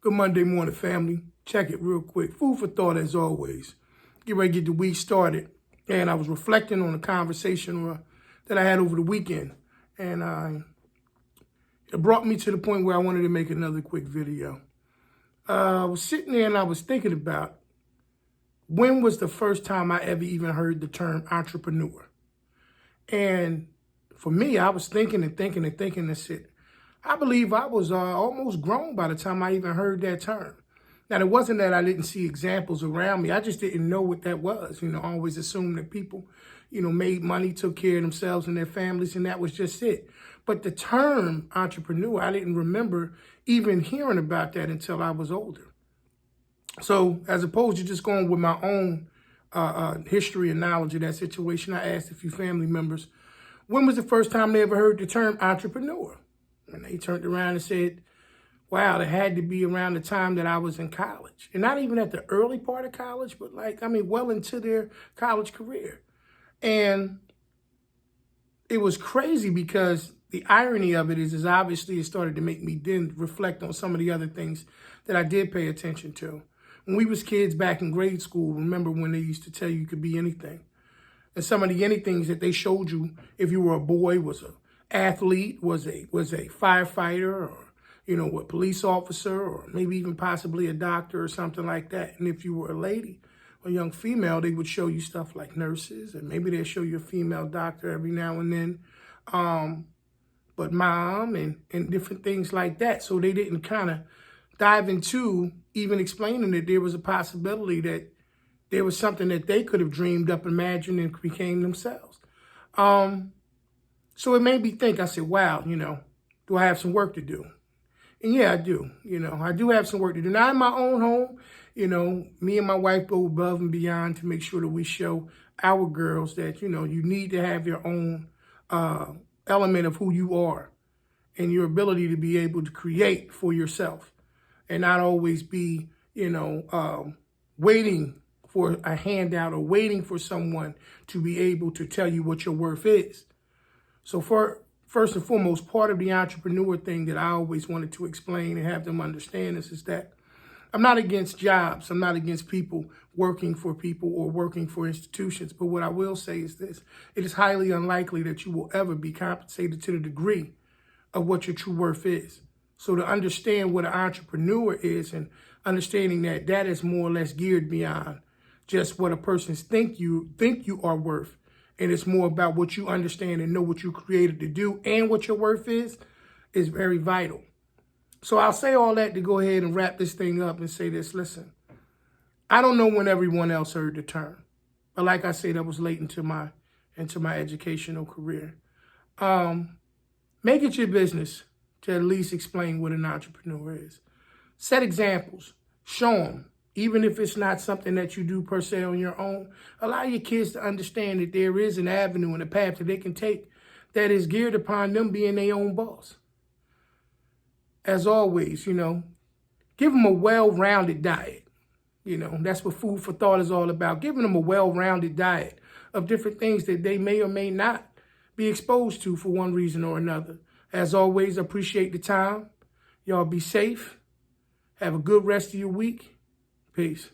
Good Monday morning, family. Check it real quick. Food for thought as always. Get ready to get the week started. And I was reflecting on a conversation that I had over the weekend. And it brought me to the point where I wanted to make another quick video. I was sitting there and I was thinking about when was the first time I ever even heard the term entrepreneur. And for me, I was thinking and said, I believe I was almost grown by the time I even heard that term. Now, it wasn't that I didn't see examples around me. I just didn't know what that was. I always assumed that people, made money, took care of themselves and their families, and that was just it. But the term entrepreneur, I didn't remember even hearing about that until I was older. So as opposed to just going with my own history and knowledge of that situation, I asked a few family members, when was the first time they ever heard the term entrepreneur? And they turned around and said, wow, it had to be around the time that I was in college. And not even at the early part of college, but well into their college career. And it was crazy because the irony of it is obviously it started to make me then reflect on some of the other things that I did pay attention to. When we was kids back in grade school, remember when they used to tell you could be anything? And some of the anythings that they showed you, if you were a boy, was a athlete, was a firefighter, or a police officer, or maybe even possibly a doctor or something like that. And if you were a lady or young female, they would show you stuff like nurses, and maybe they'd show you a female doctor every now and then, but mom and different things like that. So they didn't kind of dive into even explaining that there was a possibility that there was something that they could have dreamed up, imagined, and became themselves. So it made me think. I said, wow, do I have some work to do? And yeah, I do. I do have some work to do. Not in my own home. Me and my wife go above and beyond to make sure that we show our girls that, you need to have your own element of who you are and your ability to be able to create for yourself and not always be, waiting for a handout or waiting for someone to be able to tell you what your worth is. So first and foremost, part of the entrepreneur thing that I always wanted to explain and have them understand is that I'm not against jobs. I'm not against people working for people or working for institutions. But what I will say is this. It is highly unlikely that you will ever be compensated to the degree of what your true worth is. So to understand what an entrepreneur is and understanding that that is more or less geared beyond just what a person think you are worth. And it's more about what you understand and know what you created to do and what your worth is very vital. So I'll say all that to go ahead and wrap this thing up and say this. Listen, I don't know when everyone else heard the term. But like I said, that was late into my educational career. Make it your business to at least explain what an entrepreneur is. Set examples. Show them. Even if it's not something that you do per se on your own, allow your kids to understand that there is an avenue and a path that they can take that is geared upon them being their own boss. As always, give them a well-rounded diet. That's what food for thought is all about. Giving them a well-rounded diet of different things that they may or may not be exposed to for one reason or another. As always, appreciate the time. Y'all be safe. Have a good rest of your week. Peace.